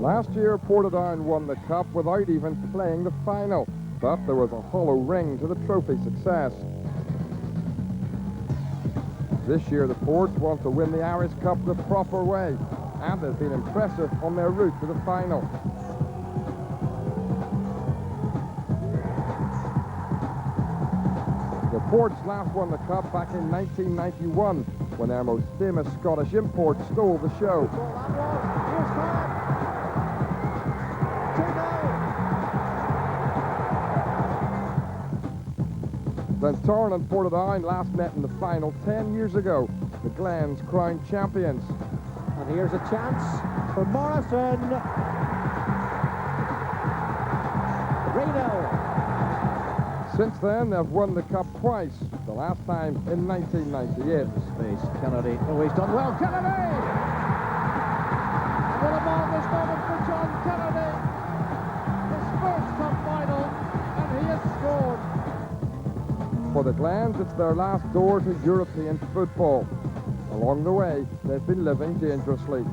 Last year, Portadown won the cup without even playing the final, but there was a hollow ring to the trophy success. This year, the Ports want to win the Irish Cup the proper way, and they've been impressive on their route to the final. The Ports last won the cup back in 1991, when their most famous Scottish import stole the show. Glentoran and Portadown last met in the final 10 years ago. The Glens crowned champions. And here's a chance for Morrison. 3-0. Since then, they've won the cup twice, the last time in 1998. Space, Kennedy. Oh, he's done well. Kennedy! What a marvellous moment for John Kennedy. His first cup final, and he has scored. For the Glens, it's their last door to European football. Along the way, they've been living dangerously.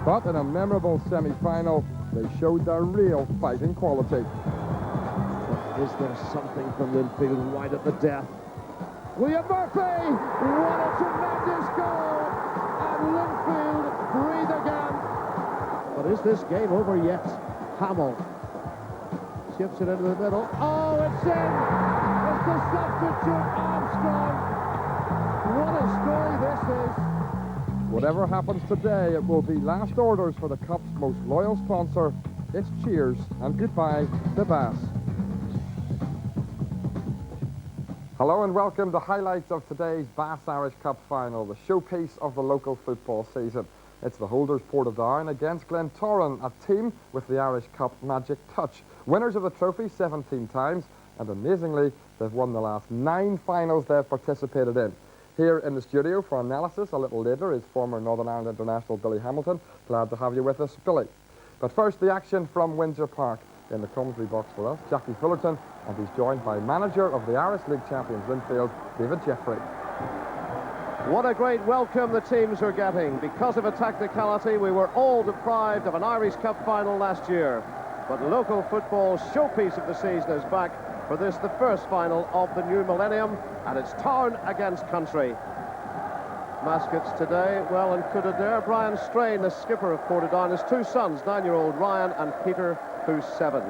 But in a memorable semi-final, they showed their real fighting quality. But is there something from Linfield right at the death? William Murphy! What a tremendous goal! And Linfield breathe again. But is this game over yet? Hamill chips it into the middle. Oh, it's in! It's the substitute Armstrong. What a story this is. Whatever happens today, it will be last orders for the Cup's most loyal sponsor. It's cheers and goodbye, the Bass. Hello and welcome to highlights of today's Bass Irish Cup Final, the showpiece of the local football season. It's the holders Portadown against Glentoran, a team with the Irish Cup magic touch. Winners of the trophy 17 times, and amazingly, they've won the last 9 finals they've participated in. Here in the studio for analysis a little later is former Northern Ireland international Billy Hamilton. Glad to have you with us, Billy. But first, the action from Windsor Park. In the commentary box for us, Jackie Fullerton, and he's joined by manager of the Irish League champions Linfield, David Jeffrey. What a great welcome the teams are getting. Because of a technicality, we were all deprived of an Irish Cup final last year. But local football's showpiece of the season is back for this, the first final of the new millennium, and it's town against country. Mascots today, well and could Adair. Brian Strain, the skipper of Portadown, his 2 sons, 9-year-old Ryan and Peter, who's 7.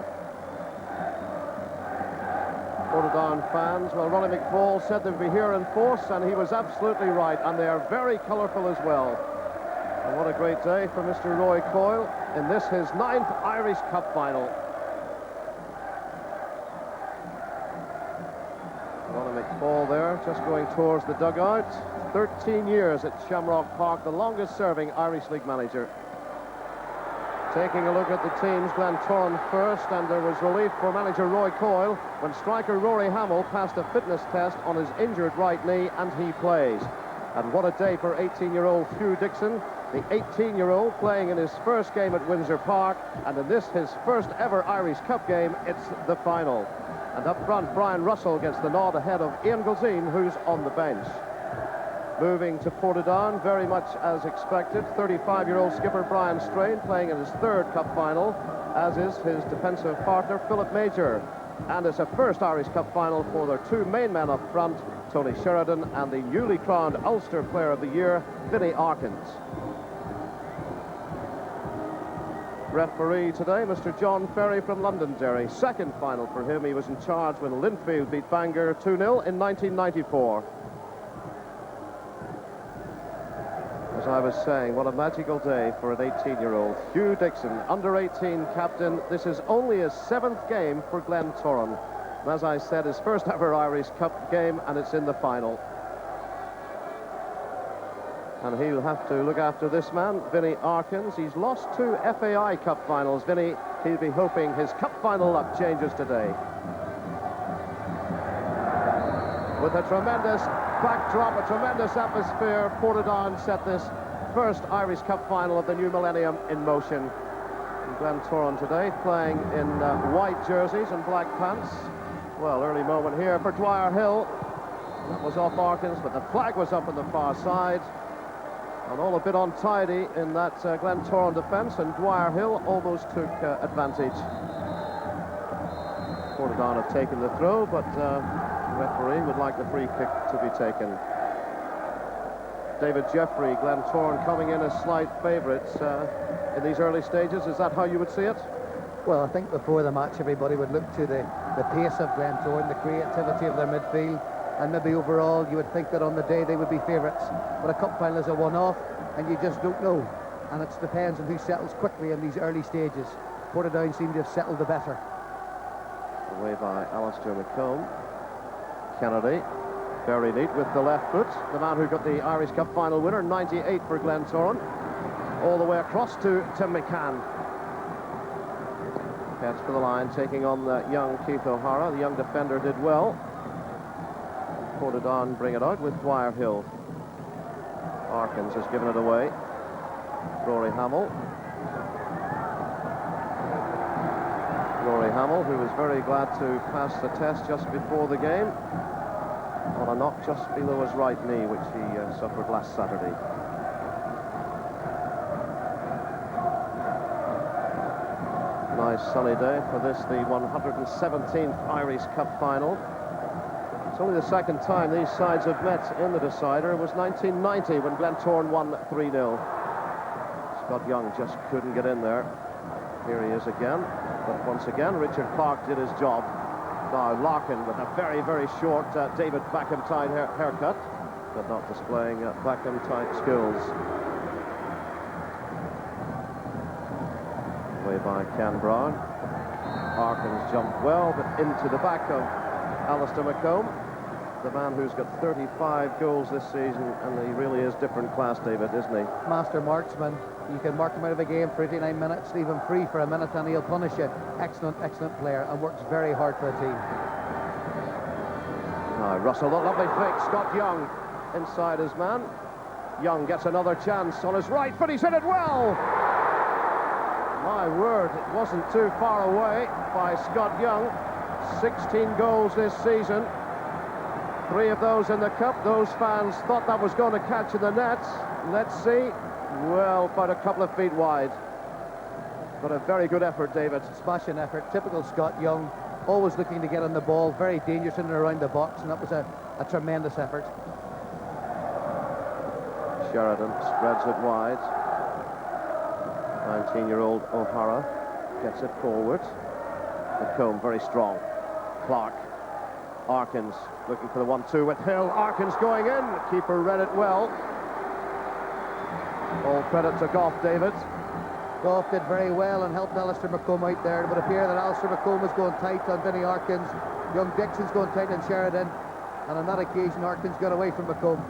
Portadown fans, well, Ronnie McFall said they'd be here in force, and he was absolutely right, and they are very colourful as well. And what a great day for Mr. Roy Coyle in this, his 9th Irish Cup final. Ronnie McFall there, just going towards the dugout. 13 years at Shamrock Park, the longest-serving Irish League manager. Taking a look at the teams, Glentoran first, and there was relief for manager Roy Coyle when striker Rory Hamill passed a fitness test on his injured right knee, and he plays. And what a day for 18-year-old Hugh Dixon, the 18-year-old playing in his first game at Windsor Park, and in this, his first ever Irish Cup game, it's the final. And up front, Brian Russell gets the nod ahead of Ian Gilzean, who's on the bench. Moving to Portadown, very much as expected, 35-year-old skipper Brian Strain playing in his 3rd cup final, as is his defensive partner Philip Major. And it's a first Irish Cup final for their 2 main men up front, Tony Sheridan and the newly crowned Ulster Player of the Year, Vinnie Arkins. Referee today, Mr. John Ferry from Londonderry. 2nd final for him. He was in charge when Linfield beat Bangor 2-0 in 1994. As I was saying, what a magical day for an 18-year-old. Hugh Dixon, under-18 captain. This is only his 7th game for Glentoran. And as I said, his first ever Irish Cup game, and it's in the final. And he'll have to look after this man, Vinnie Arkins. He's lost 2 FAI Cup finals. Vinnie, he'll be hoping his Cup final luck changes today. With a tremendous backdrop, a tremendous atmosphere, Portadown set this first Irish Cup final of the new millennium in motion. And Glentoran today playing in white jerseys and black pants. Well, early moment here for Dwyer Hill. That was off Arkins, but the flag was up on the far side. And all a bit untidy in that Glentoran defence, and Dwyer Hill almost took advantage. Portadown have taken the throw, but the referee would like the free kick to be taken. David Jeffrey, Glentoran coming in as slight favourites in these early stages. Is that how you would see it? Well, I think before the match everybody would look to the pace of Glentoran, the creativity of their midfield, and maybe overall you would think that on the day they would be favourites. But a cup final is a one-off, and you just don't know. And it depends on who settles quickly in these early stages. Portadown seem to have settled the better. Away by Alistair McComb. Kennedy, very neat with the left foot. The man who got the Irish Cup final winner, 98 for Glentoran. All the way across to Tim McCann. Catch for the line, taking on the young Keith O'Hara. The young defender did well. Portadown bring it out with Dwyer Hill. Arkins has given it away. Rory Hamill. Rory Hamill, who was very glad to pass the test just before the game on a knock just below his right knee, which he suffered last Saturday. Nice sunny day for this, the 117th Irish Cup final. It's only the second time these sides have met in the decider. It was 1990 when Glentoran won 3-0. Scott Young just couldn't get in there. Here he is again. But once again, Richard Clark did his job. Now Larkin with a very, very short David Beckham-type haircut, but not displaying Beckham-type skills. Away by Ken Brown. Arkins jumped well, but into the back of Alistair McComb, the man who's got 35 goals this season, and he really is different class, David, isn't he? Master marksman. You can mark him out of a game for 89 minutes, leave him free for a minute, and he'll punish you. Excellent, excellent player, and works very hard for the team. Now Russell, a lovely flick. Scott Young inside his man. Young gets another chance on his right foot. He's hit it well. My word, it wasn't too far away by Scott Young. 16 goals this season. 3 of those in the cup. Those fans thought that was going to catch in the net. Let's see. Well, about a couple of feet wide. But a very good effort, David. Smashing effort. Typical Scott Young. Always looking to get on the ball. Very dangerous in and around the box, and that was a tremendous effort. Sheridan spreads it wide. 19-year-old O'Hara gets it forward. McComb very strong. Clark. Arkins looking for the 1-2 with Hill. Arkins going in. The keeper read it well. All credit to GOUGH, David. GOUGH did very well and helped Alistair McComb out there. It would appear that Alistair McComb was going tight on Vinnie Arkins. Young Dixon's going tight on Sheridan. And on that occasion, Arkins got away from McComb.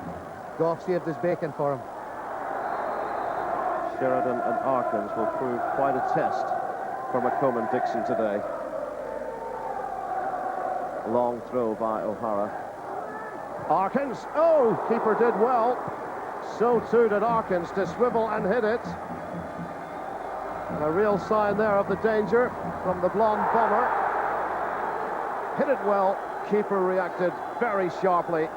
GOUGH saved his bacon for him. Sheridan and Arkins will prove quite a test for McComb and Dixon today. Long throw by O'Hara. Arkins, oh, keeper did well. So too did Arkins to swivel and hit it. A real sign there of the danger from the blonde bomber. Hit it well. Keeper reacted very sharply.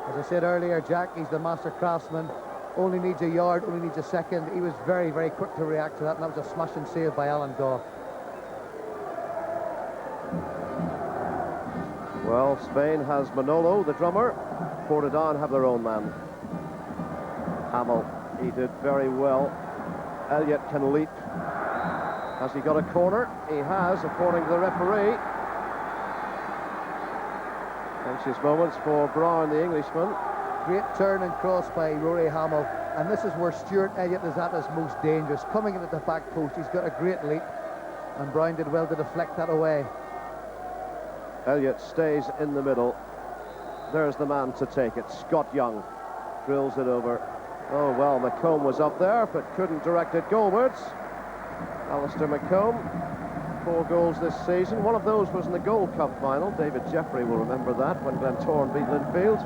As I said earlier, Jack, he's the master craftsman. Only needs a yard, only needs a second. He was very, very quick to react to that, and that was a smashing save by Alan GOUGH. Well, Spain has Manolo, the drummer. Portadown have their own man. Hamill, he did very well. Elliott can leap. Has he got a corner? He has, according to the referee. Anxious moments for Brown, the Englishman. Great turn and cross by Rory Hamill. And this is where Stuart Elliott is at his most dangerous. Coming in at the back post, he's got a great leap. And Brown did well to deflect that away. Elliott stays in the middle. There's the man to take it. Scott Young drills it over. Oh, well, McComb was up there, but couldn't direct it goalwards. Alistair McComb, 4 goals this season. One of those was in the Gold Cup final. David Jeffrey will remember that when Glentoran beat Linfield.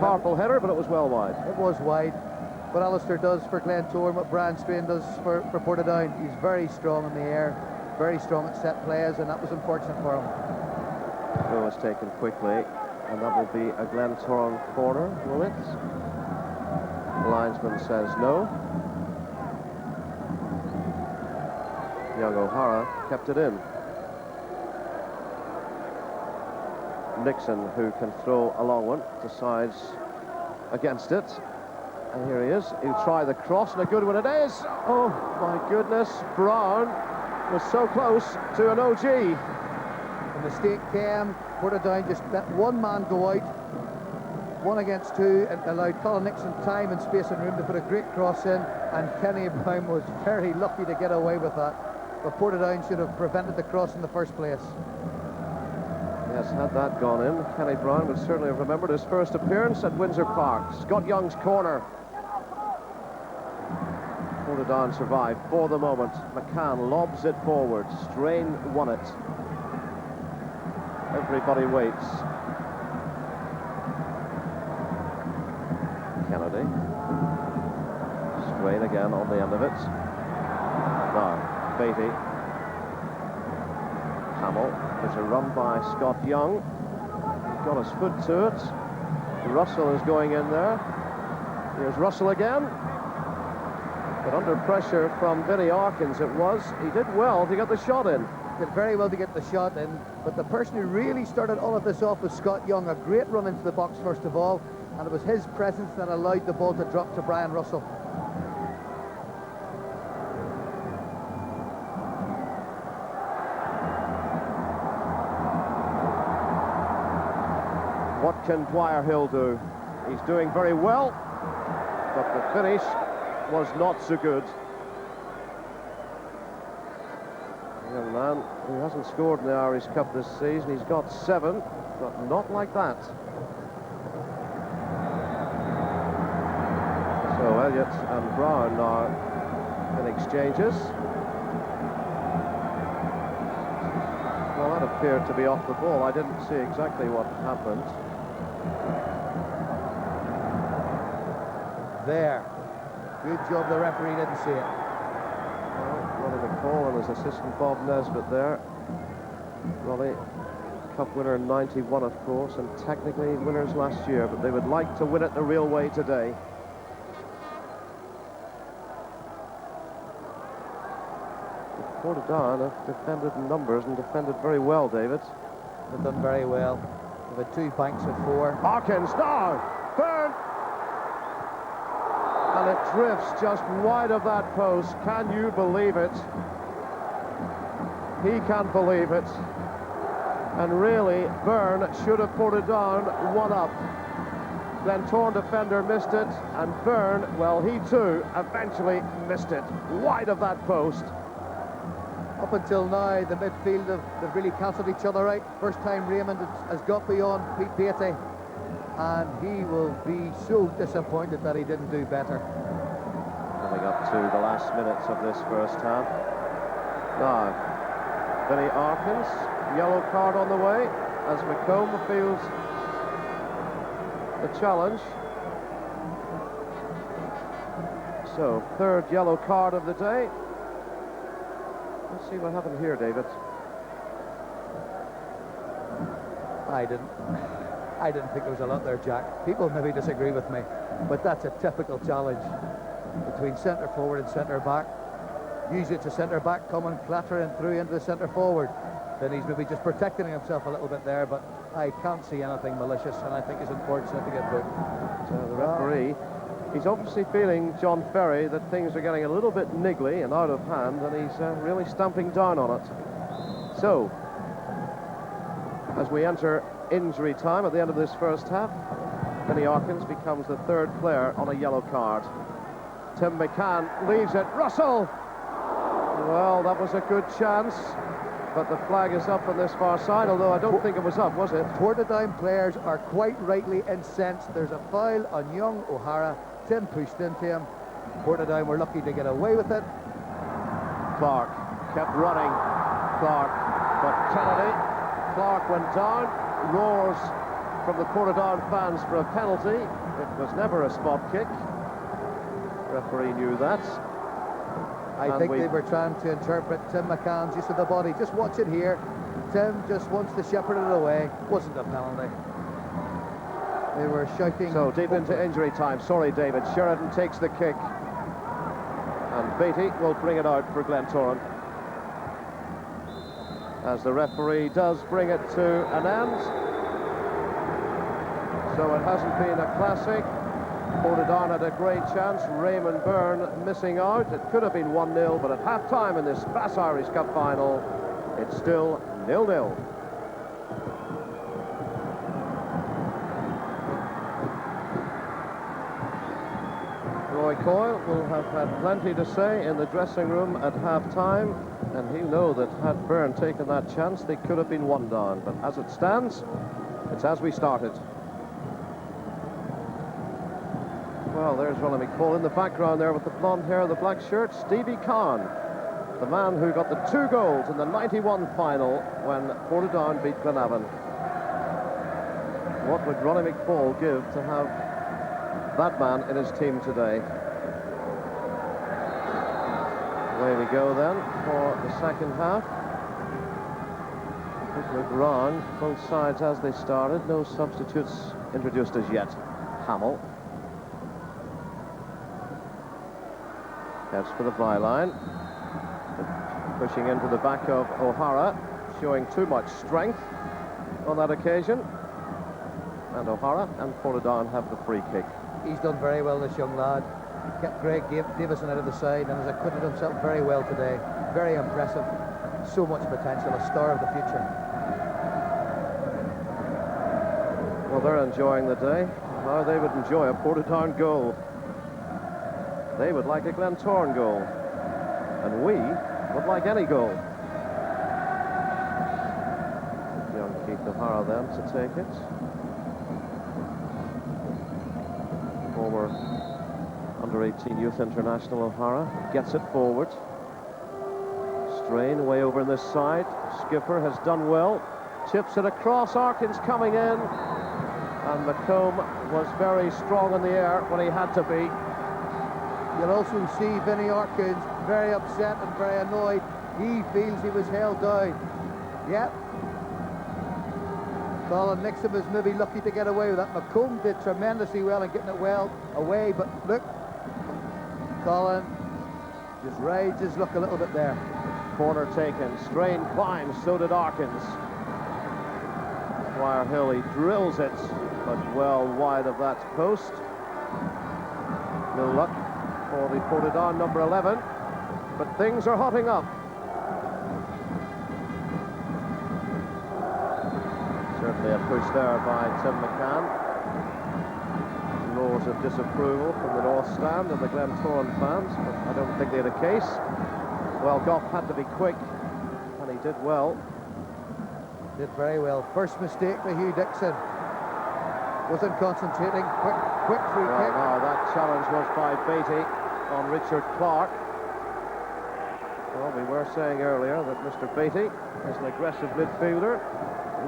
Powerful header, but it was well wide. It was wide. What Alistair does for Glentoran, what Brian Strain does for Portadown, he's very strong in the air, very strong at set plays, and that was unfortunate for him. Goal was taken quickly, and that will be a Glentoran corner, will it? Linesman says no. Young O'Hara kept it in. Nixon, who can throw a long one, decides against it. And here he is. He'll try the cross, and a good one it is. Oh, my goodness. Brown was so close to an OG. The mistake came. Portadown just let one man go out. 1 against 2. It allowed Colin Nixon time and space and room to put a great cross in. And Kenny Brown was very lucky to get away with that. But Portadown should have prevented the cross in the first place. Yes, had that gone in, Kenny Brown would certainly have remembered his first appearance at Windsor Park. Scott Young's corner. Portadown survived for the moment. McCann lobs it forward. Strain won it. Everybody waits. Kennedy. Strain again on the end of it. Now, Beatty. Hamill. There's a run by Scott Young. Got his foot to it. Russell is going in there. Here's Russell again. But under pressure from Vinnie Arkins it was. He did well to get the shot in. Did very well to get the shot in. But the person who really started all of this off was Scott Young. A great run into the box first of all. And it was his presence that allowed the ball to drop to Brian Russell. What can Dwyer Hill do? He's doing very well, but the finish was not so good. A young man who hasn't scored in the Irish Cup this season. He's got 7, but not like that. So Elliott and Brown now in exchanges. Well, that appeared to be off the ball. I didn't see exactly what happened. There. Good job the referee didn't see it. Well, Ronnie McCall and his assistant Bob Nesbitt there. Ronnie, Cup winner in 91, of course, and technically winners last year, but they would like to win it the real way today. Portadown have defended in numbers and defended very well, David. They've done very well. They've had 2 banks of 4. Arkins now, Byrne, and it drifts just wide of that post. Can you believe it? He can't believe it. And really, Byrne should have Portadown 1 up. Glentoran defender missed it, and Byrne, well, he too eventually missed it, wide of that post. Up until now, the midfield they've really cancelled each other out. First time Raymond has got beyond Pete Beatty, and he will be so disappointed that he didn't do better. Coming up to the last minutes of this first half. Now, Vinnie Arkins, yellow card on the way as McComb feels the challenge. So, 3rd yellow card of the day. Let's see what happened here, David. I didn't think there was a lot there, Jack. People maybe disagree with me, but that's a typical challenge between centre forward and centre back. Usually it's a centre back coming clattering through into the centre forward. Then he's maybe just protecting himself a little bit there, but I can't see anything malicious, and I think it's unfortunate to get booked. So the referee, he's obviously feeling, John Ferry, that things are getting a little bit niggly and out of hand, and he's really stamping down on it. So, as we enter injury time at the end of this first half, Vinnie Arkins becomes the 3rd player on a yellow card. Tim McCann leaves it. Russell! Well, that was a good chance, but the flag is up on this far side, although I don't think it was up, was it? Portadown players are quite rightly incensed. There's a foul on young O'Hara. Tim pushed into him. Portadown were lucky to get away with it. Clark kept running. Clark, but Kennedy. Clark went down. Roars from the Portadown fans for a penalty. It was never a spot kick. Referee knew that. I think they were trying to interpret Tim McCann's use of the body. Just watch it here. Tim just wants to shepherd it away. Wasn't a penalty. They were shouting. So deep into injury time. Sorry, David. Sheridan takes the kick. And Beattie will bring it out for Glentoran. As the referee does bring it to an end. So it hasn't been a classic. Portadown had a great chance. Raymond Byrne missing out. It could have been 1-0, but at half-time in this Bass Irish Cup final, it's still 0-0. Roy Coyle will have had plenty to say in the dressing room at half-time, and he'll know that had Byrne taken that chance, they could have been 1 down. But as it stands, it's as we started. Well, there's Ronnie McFall in the background there with the blonde hair, the black shirt. Stevie Kahn, the man who got the 2 goals in the 91 final when Portadown beat Glenavon. What would Ronnie McFall give to have that man in his team today? Away we go then for the second half. Look round, both sides as they started. No substitutes introduced as yet. Hamill. Heads for the byline. Pushing into the back of O'Hara, showing too much strength on that occasion. And O'Hara and Portadown have the free kick. He's done very well, this young lad. Kept Greg Davison out of the side and has acquitted himself very well today. Very impressive. So much potential, a star of the future. Well, they're enjoying the day. How they would enjoy a Portadown goal. They would like a Glentoran goal. And we would like any goal. Young Keith O'Hara then to take it. Former under-18 youth international O'Hara gets it forward. Strain way over on this side. Skipper has done well. Chips it across. Arkins coming in. And McComb was very strong in the air when he had to be. You'll also see Vinnie Arkins very upset and very annoyed. He feels he was held down. Yep. Colin Nixon was maybe lucky to get away with that. McComb did tremendously well in getting it well away, but look, Colin just rides his luck a little bit there. Corner taken. Strain climbs, so did Arkins. Squire Hill, he drills it, but well wide of that post. No luck for the Portadown number 11, but things are hotting up. Certainly a push there by Tim McCann. Roars of disapproval from the North Stand and the Glentoran fans, but I don't think they had a case. Well, Gough had to be quick, and he did well. Did very well. First mistake by Hugh Dixon. Wasn't concentrating. Quick free kick. No, that challenge was by Beattie on Richard Clark. Well, we were saying earlier that Mr. Beattie is an aggressive midfielder,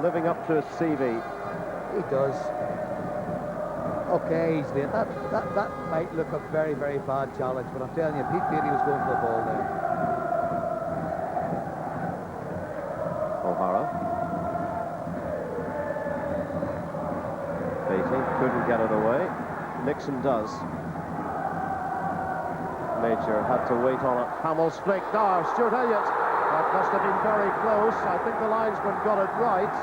living up to his CV. He does. Okay, he's late. That might look a very, very bad challenge, but I'm telling you, Pete Beattie was going for the ball there. O'Hara. Beattie couldn't get it away. Nixon does. Major had to wait on it. Hamill's flick. Stuart Elliott. That must have been very close. I think the linesman got it right.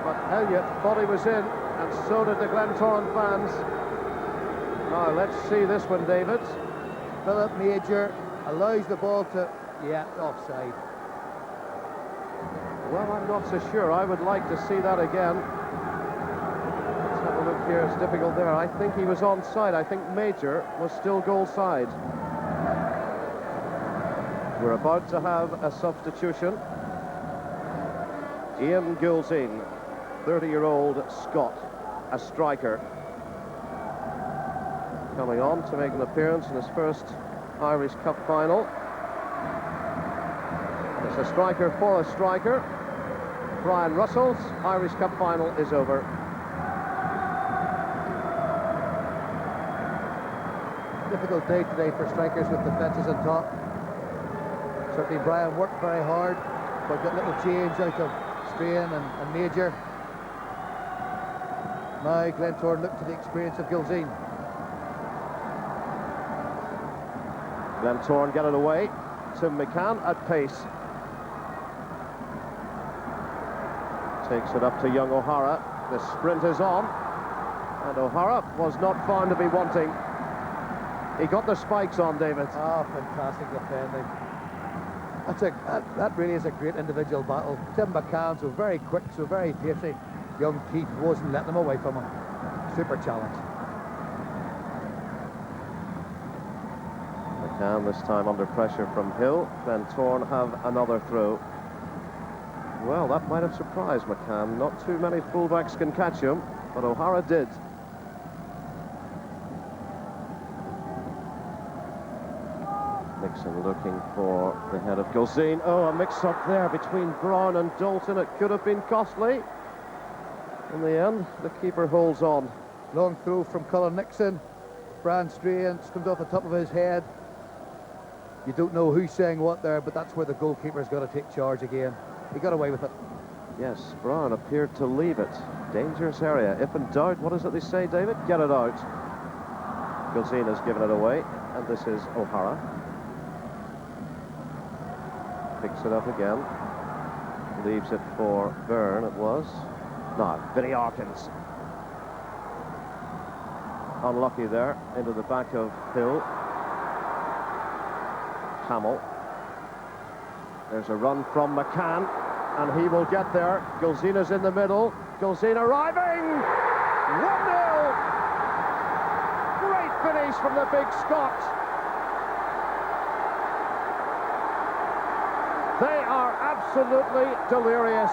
But Elliott thought he was in, and so did the Glentoran fans. Now, let's see this one, David. Philip Major allows the ball to... Yeah, offside. Well, I'm not so sure. I would like to see that again. Let's have a look here. It's difficult there. I think he was onside. I think Major was still goal side. We're about to have a substitution. Ian Gilzean, 30-year-old Scot, a striker, coming on to make an appearance in his first Irish Cup final. It's a striker for a striker. Brian Russell's Irish Cup final is over. Difficult day today for strikers with defences on top. Certainly Brian worked very hard, but got little change out of Strain and Major. Now Glentoran look to the experience of Gilzean. Glentoran get it away. Tim McCann at pace. Takes it up to young O'Hara. The sprint is on. And O'Hara was not found to be wanting. He got the spikes on, David. Ah, fantastic defending. That really is a great individual battle. Tim McCann, so very quick, so very pacey. Young Keith wasn't letting him away from him. Super challenge. McCann this time under pressure from Hill. Glentoran have another throw. Well, that might have surprised McCann. Not too many fullbacks can catch him, but O'Hara did. Nixon looking for the head of Gilzean. Oh, a mix-up there between Brown and Dalton. It could have been costly. In the end, the keeper holds on. Long throw from Colin Nixon. Brian Strains comes off the top of his head. You don't know who's saying what there, but that's where the goalkeeper's got to take charge again. He got away with it. Yes, Brown appeared to leave it. Dangerous area. If in doubt, what is it they say, David? Get it out. Gilzean has given it away, and this is O'Hara. Picks it up again. Leaves it for Byrne, it was. No, Vinnie Arkins. Unlucky there, into the back of Hill. Hamill. There's a run from McCann, and he will get there. Gilzean is in the middle. Gilzean arriving! 1-0! Great finish from the big Scot. They are absolutely delirious.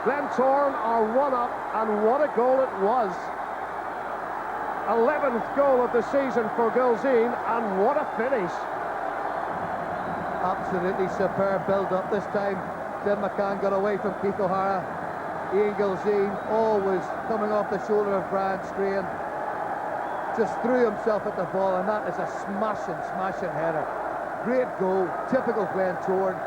Glentoran are one up, and what a goal it was. 11th goal of the season for Gilzean, and what a finish. Absolutely superb build-up this time. Tim McCann got away from Keith O'Hara. Ian Gilzean, always coming off the shoulder of Brian Strain, just threw himself at the ball, and that is a smashing header. Great goal, typical Glentoran.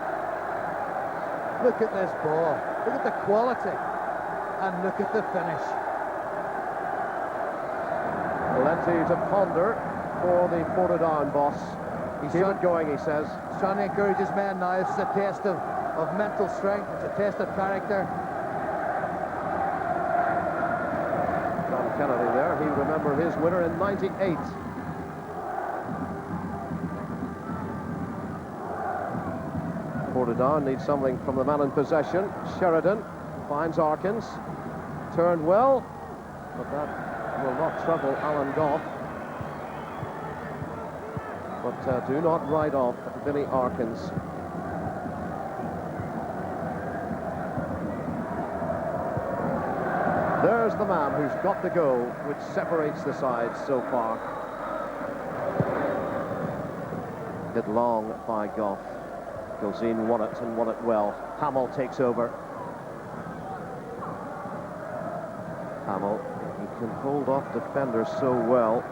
Look at this ball, look at the quality, and look at the finish. Plenty to ponder for the Portadown boss. Keep it going, he says. He's trying to encourage his men now. This is a test of mental strength, it's a test of character. John Kennedy there, he remembered his winner in '98. Portadown needs something from the man in possession. Sheridan finds Arkins. Turned well, but that will not trouble Alan Gough. But do not write off Vinnie Arkins. There's the man who's got the goal, which separates the sides so far. Hit long by Gough. Gilzean won it and won it well. Hamill takes over. Hamill, he can hold off defenders so well.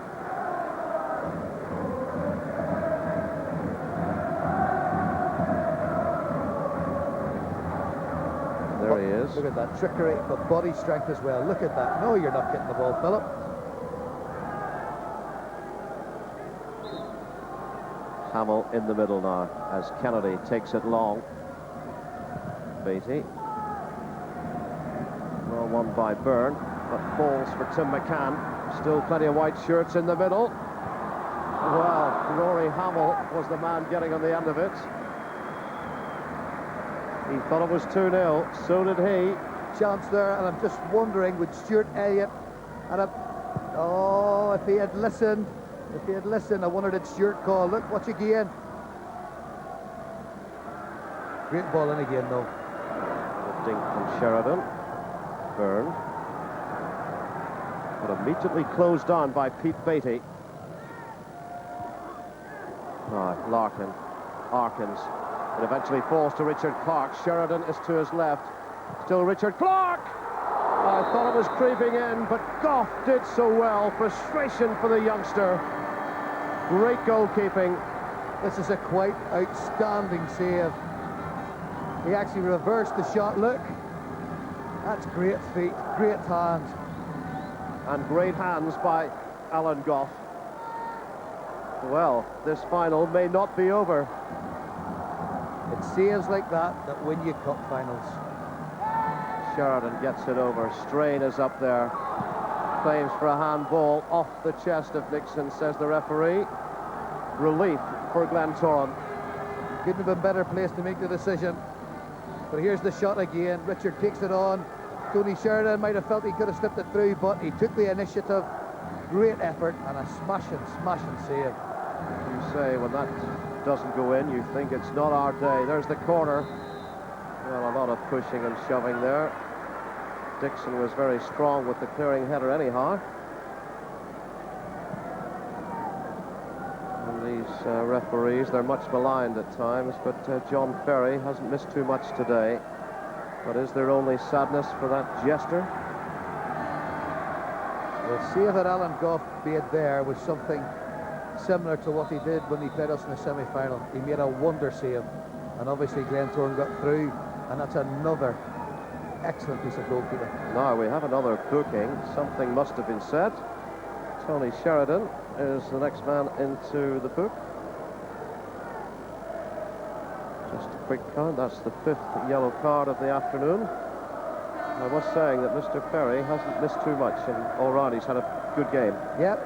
There he is. Look at that trickery, but body strength as well. Look at that. No, you're not getting the ball, Philip. Hamill in the middle now as Kennedy takes it long. Beatty. Well won by Byrne, but falls for Tim McCann. Still plenty of white shirts in the middle. Well, Rory Hamill was the man getting on the end of it. He thought it was 2-0, so did he. Chance there, and I'm just wondering, would Stuart Elliott oh, if he had listened, I wonder did Stuart call. Look, watch again. Great ball in again, though. A dink from Sheridan. Byrne. But immediately closed down by Pete Beatty. Larkin. Arkins. It eventually falls to Richard Clark. Sheridan is to his left. Still Richard Clark! I thought it was creeping in, but Gough did so well. Frustration for the youngster. Great goalkeeping. This is a quite outstanding save. He actually reversed the shot. Look, that's great feet, great hands. and great hands by Alan Gough. Well, this final may not be over. It's saves like that that win you cup finals. Sheridan gets it over. Strain is up there. Claims for a handball off the chest of Nixon, says the referee. Relief for Glentoran. Couldn't have been better placed to make the decision. But here's the shot again. Richard takes it on. Tony Sheridan might have felt he could have slipped it through, but he took the initiative. Great effort and a smashing save. You say when that doesn't go in, you think it's not our day. There's the corner. Well, a lot of pushing and shoving there. Dixon was very strong with the clearing header anyhow. And these referees, they're much maligned at times, but John Ferry hasn't missed too much today. But is there only sadness for that jester? The save that Alan Gough made there was something similar to what he did when he played us in the semi-final. He made a wonder save, and obviously Glentoran got through, and that's another excellent piece of goalkeeping. Now we have another booking. Something must have been said. Tony Sheridan is the next man into the book. Just a quick count. That's the 5th yellow card of the afternoon. I was saying that Mr. Ferry hasn't missed too much, and all round he's had a good game. Yep.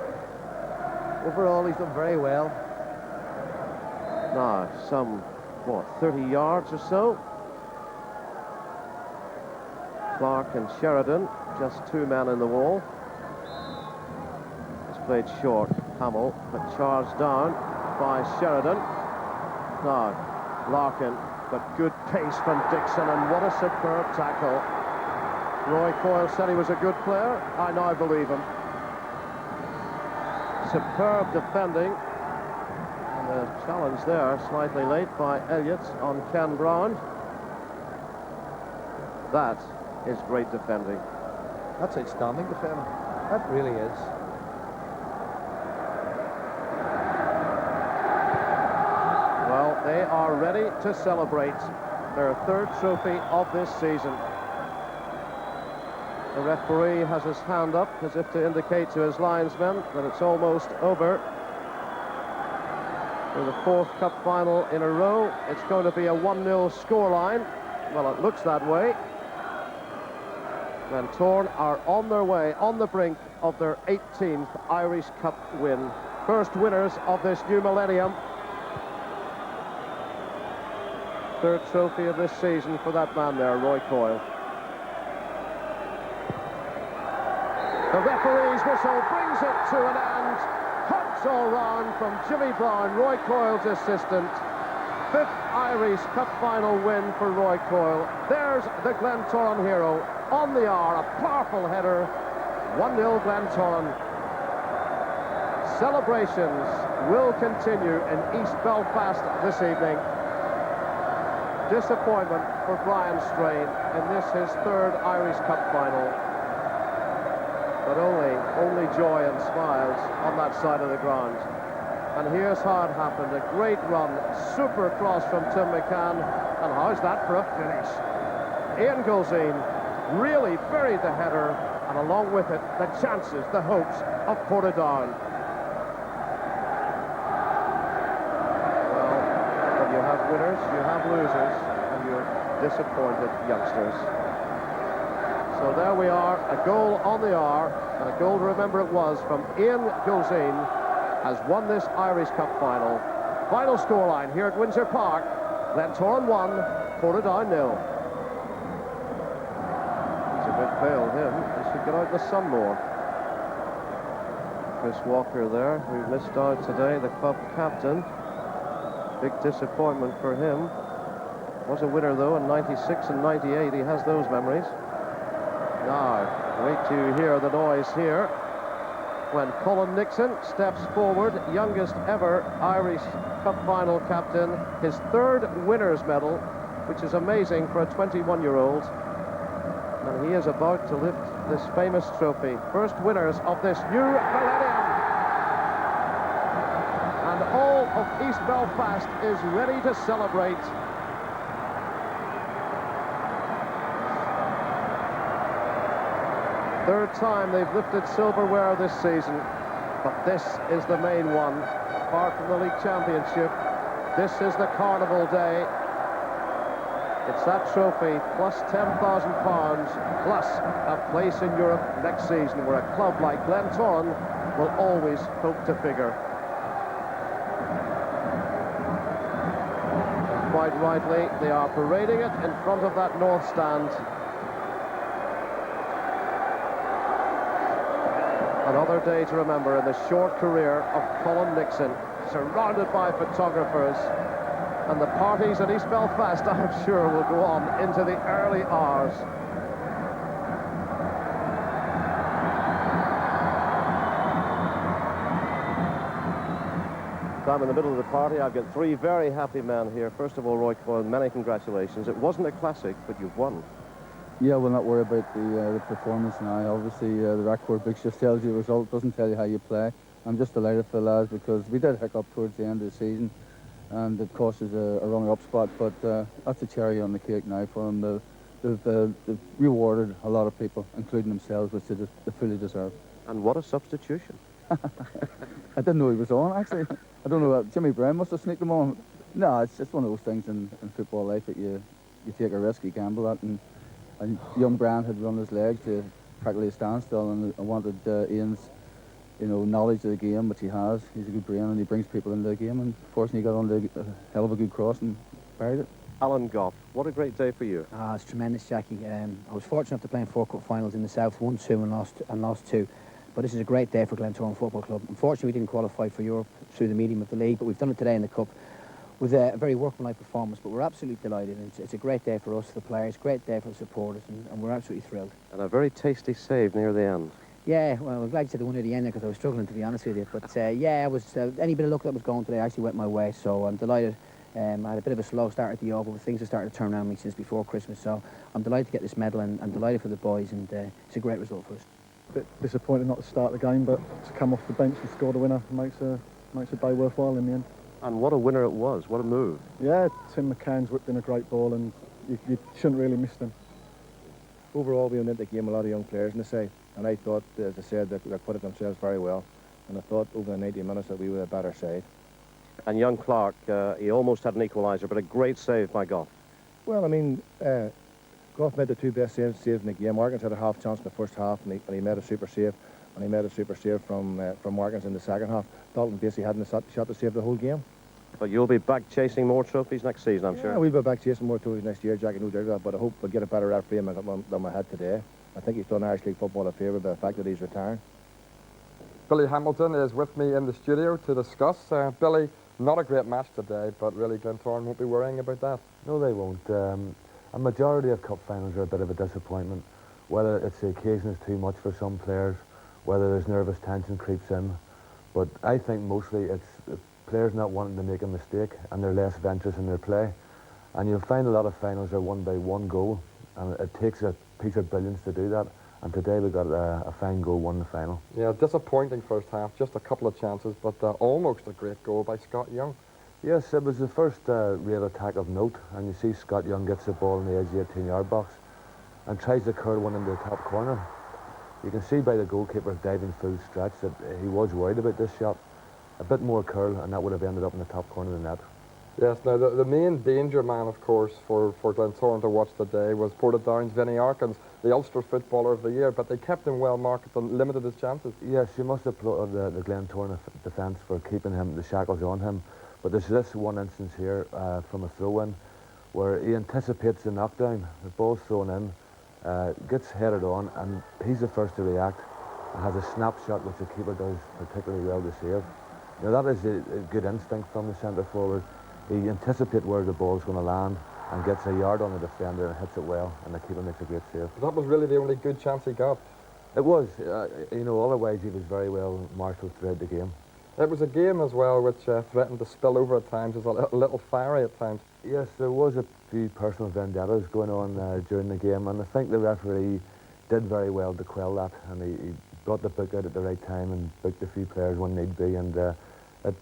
Overall, he's done very well. Now, some, 30 yards or so. Clark and Sheridan, just 2 men in the wall. It's played short, Hamill, but charged down by Sheridan. Now, Larkin, but good pace from Dixon, and what a superb tackle. Roy Coyle said he was a good player. I now believe him. Superb defending. And the challenge there, slightly late by Elliott on Ken Brown. That is great defending. That's outstanding defending. That really is. Well, they are ready to celebrate their 3rd trophy of this season. The referee has his hand up as if to indicate to his linesmen that it's almost over. For the 4th cup final in a row, it's going to be a 1-0 scoreline. Well, it looks that way. Glentoran are on their way, on the brink of their 18th Irish Cup win. First winners of this new millennium. 3rd trophy of this season for that man there, Roy Coyle. The referee's whistle brings it to an end. Hugs all round from Jimmy Brown, Roy Coyle's assistant. 5th Irish Cup final win for Roy Coyle. There's the Glentoran hero on the hour, a powerful header. 1-0 Glentoran. Celebrations will continue in East Belfast this evening. Disappointment for Brian Strain in this his 3rd Irish Cup final. But only joy and smiles on that side of the ground. And here's how it happened. A great run, super cross from Tim McCann. And how's that for a finish? Ian Gilzean really buried the header, and along with it, the chances, the hopes of Portadown. Well, when you have winners, you have losers, and you're disappointed youngsters. So there we are, a goal on the hour, and a goal to remember it was from Ian Gilzean, has won this Irish Cup final. Final scoreline here at Windsor Park. Glentoran 1, Portadown 0. He's a bit pale, him. He should get out in the sun more. Chris Walker there, who missed out today, the club captain. Big disappointment for him. Was a winner, though, in 96 and 98. He has those memories. Now, wait to hear the noise here when Colin Nixon steps forward, youngest ever Irish Cup final captain, his 3rd winner's medal, which is amazing for a 21-year-old. And he is about to lift this famous trophy. First winners of this new millennium. And all of East Belfast is ready to celebrate. Third time they've lifted silverware this season, but this is the main one. Apart from the league championship, this is the carnival day. It's that trophy plus £10,000 plus a place in Europe next season where a club like Glentoran will always hope to figure. Quite rightly, they are parading it in front of that north stand. Another day to remember in the short career of Colin Nixon, surrounded by photographers. And the parties in East Belfast, I'm sure, will go on into the early hours. I'm in the middle of the party. I've got three very happy men here. First of all, Roy Coyle, many congratulations. It wasn't a classic, but you've won. Yeah, we'll not worry about the performance now. Obviously, the record book just tells you the result, doesn't tell you how you play. I'm just delighted for the lads because we did hiccup towards the end of the season and it cost us a runner-up spot, but that's a cherry on the cake now for them. They've rewarded a lot of people, including themselves, which they fully deserve. And what a substitution. I didn't know he was on, actually. I don't know, Jimmy Brown must have sneaked him on. No, it's just one of those things in football life that you take a risk, you gamble at, and young Brown had run his legs to practically a standstill, and I wanted Ian's knowledge of the game, which he has. He's a good brain and he brings people into the game, and fortunately he got on a hell of a good cross and buried it. Alan Gough, what a great day for you. It's tremendous, Jackie. I was fortunate to play in 4 cup finals in the south, won 2 and lost 2. But this is a great day for Glentoran Football Club. Unfortunately, we didn't qualify for Europe through the medium of the league, but we've done it today in the cup with a very workmanlike performance. But we're absolutely delighted. It's a great day for us, the players, great day for the supporters, and we're absolutely thrilled. And a very tasty save near the end. Yeah, well, I'm glad you said the one near the end there because I was struggling, to be honest with you. But yeah, I was any bit of luck that was going today actually went my way, so I'm delighted. I had a bit of a slow start at the Oval, but things have started to turn around me since before Christmas, so I'm delighted to get this medal and delighted for the boys, and it's a great result for us. Bit disappointed not to start the game, but to come off the bench and score the winner makes a day worthwhile in the end. And what a winner it was, what a move. Yeah, Tim McCann's whipped in a great ball and you shouldn't really miss them. Overall, we went into the game a lot of young players in the side, and I thought, as I said, that they put it themselves very well, and I thought over the 90 minutes that we were a better side. And young Clark, he almost had an equaliser, but a great save by Gough. Well, I mean, Gough made the 2 best saves in the game. Watkins had a half chance in the first half, and he made a super save, and he made a super save from Watkins in the second half. Dalton basically hadn't a shot to save the whole game. But you'll be back chasing more trophies next season, I'm sure. Yeah, we'll be back chasing more trophies next year, Jackie, no doubt about that, but I hope we'll get a better referee than we had today. I think he's done Irish League football a favour by the fact that he's retiring. Billy Hamilton is with me in the studio to discuss. Billy, not a great match today, but really Glentoran won't be worrying about that. No, they won't. A majority of cup finals are a bit of a disappointment. Whether it's the occasion is too much for some players, whether there's nervous tension creeps in. But I think mostly it's players not wanting to make a mistake and they're less venturous in their play. And you'll find a lot of finals are won by 1 goal, and it takes a piece of brilliance to do that. And today we got a fine goal, won the final. Yeah, disappointing first half, just a couple of chances, but almost a great goal by Scott Young. Yes, it was the first real attack of note, and you see Scott Young gets the ball in the edge of the 18-yard box and tries to curl one into the top corner. You can see by the goalkeeper's diving full stretch that he was worried about this shot. A bit more curl and that would have ended up in the top corner of the net. Yes, now the main danger man, of course, for Glentoran to watch today was Portadown's Vinnie Arkins, the Ulster Footballer of the Year, but they kept him well marked and limited his chances. Yes, you must applaud the Glentoran defence for keeping the shackles on him. But there's this one instance here from a throw-in where he anticipates the knockdown, the ball's thrown in, gets headed on, and he's the first to react and has a snapshot which the keeper does particularly well to save. Now that is a good instinct from the centre forward. He anticipates where the ball's going to land and gets a yard on the defender and hits it well, and the keeper makes a great save. That was really the only good chance he got. It was, otherwise he was very well marshalled throughout the game. It was a game as well which threatened to spill over at times, was a little fiery at times. Yes, there was a few personal vendettas going on during the game, and I think the referee did very well to quell that, and he brought the book out at the right time and booked a few players when need be, and it it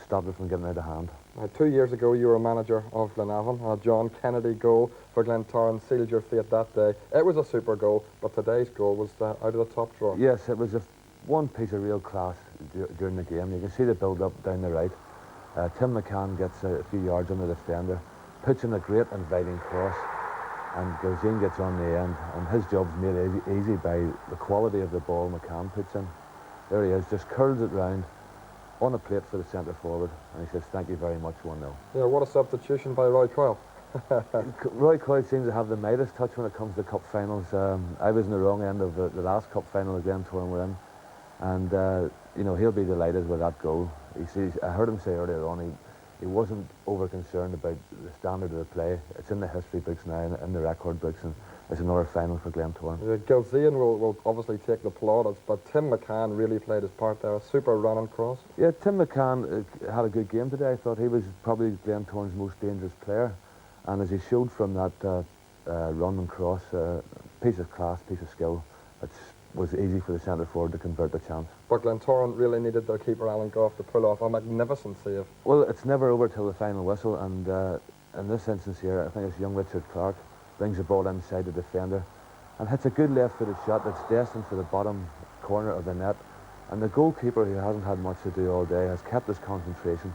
stopped it from getting out of hand. 2 years ago, you were manager of Glenavon. A John Kennedy goal for Glentoran sealed your fate that day. It was a super goal, but today's goal was out of the top drawer. Yes, it was one piece of real class during the game. You can see the build-up down the right. Tim McCann gets a few yards on the defender, puts in a great inviting cross, and Gilzean gets on the end, and his job's made easy by the quality of the ball McCann puts in. There he is, just curls it round on a plate for the centre forward, and he says, "Thank you very much, 1-0. Yeah, what a substitution by Roy Coyle. Roy Coyle seems to have the Midas touch when it comes to cup finals. I was in the wrong end of the last cup final again, Glentoran were in, and you know, he'll be delighted with that goal. I heard him say earlier on he wasn't over concerned about the standard of the play. It's in the history books now, in the record books, and it's another final for Glentoran. Gilzean will obviously take the plaudits, but Tim McCann really played his part there. A super run and cross. Yeah, Tim McCann had a good game today. I thought he was probably Glentoran's most dangerous player, and as he showed from that run and cross, piece of class, piece of skill, it was easy for the centre forward to convert the chance. But Glentoran really needed their keeper Alan Gough to pull off a magnificent save. Well, it's never over till the final whistle, and in this instance here, I think it's young Richard Clark brings the ball inside the defender and hits a good left-footed shot that's destined for the bottom corner of the net, and the goalkeeper, who hasn't had much to do all day, has kept his concentration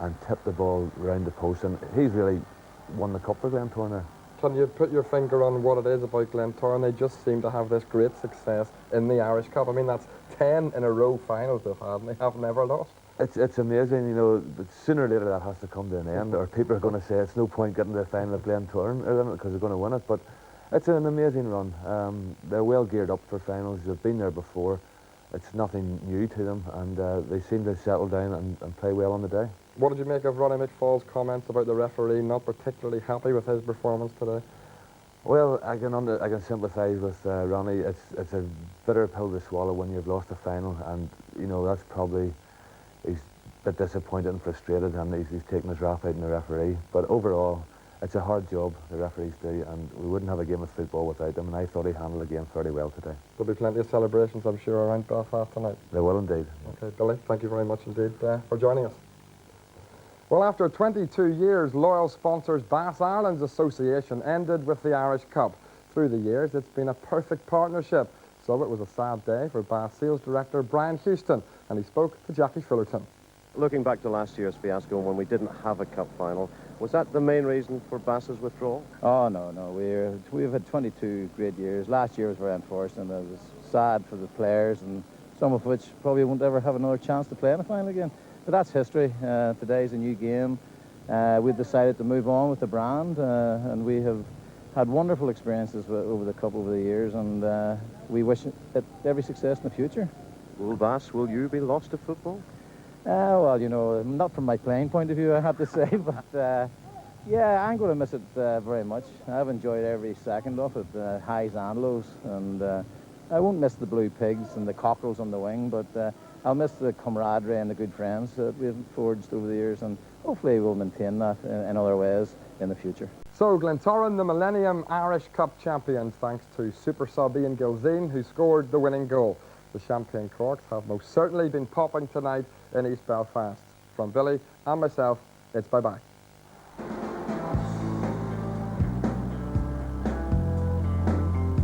and tipped the ball round the post, and he's really won the cup for Glentoran there. Can you put your finger on what it is about Glentoran? They just seem to have this great success in the Irish Cup. I mean, that's 10 in a row finals they've had, and they have never lost. It's amazing, you know, but sooner or later that has to come to an end, or people are going to say it's no point getting to the final of Glentoran because they're going to win it. But it's an amazing run. They're well geared up for finals. They've been there before. It's nothing new to them, and they seem to settle down and play well on the day. What did you make of Ronnie McFall's comments about the referee not particularly happy with his performance today? Well, I can sympathise with Ronnie. It's a bitter pill to swallow when you've lost a final, and you know that's probably, he's a bit disappointed and frustrated, and he's taking his wrath out on the referee. But overall, it's a hard job the referees do, and we wouldn't have a game of football without them, and I thought he handled the game fairly well today. There'll be plenty of celebrations, I'm sure, around Belfast tonight. They will indeed. Okay, Billy, thank you very much indeed for joining us. Well, after 22 years, loyal sponsors Bass Ireland's association ended with the Irish Cup. Through the years, it's been a perfect partnership. So it was a sad day for Bass Sales Director Brian Houston, and he spoke to Jackie Fullerton. Looking back to last year's fiasco when we didn't have a cup final, was that the main reason for Bass's withdrawal? Oh, no. We've had 22 great years. Last year was very unfortunate. It was sad for the players, and some of which probably won't ever have another chance to play in a final again. But that's history. Today's a new game. We've decided to move on with the brand, and we have had wonderful experiences over the years, and we wish it every success in the future. Will you be lost to football? Well, you know, not from my playing point of view, I have to say, but yeah, I'm going to miss it very much. I've enjoyed every second of it, highs and lows, and I won't miss the blue pigs and the cockerels on the wing, but I'll miss the camaraderie and the good friends that we've forged over the years, and hopefully we'll maintain that in other ways in the future. So Glentoran, the Millennium Irish Cup champions, thanks to super sub Ian Gilzean, who scored the winning goal. The Champagne Corks have most certainly been popping tonight in East Belfast. From Billy and myself, it's bye-bye.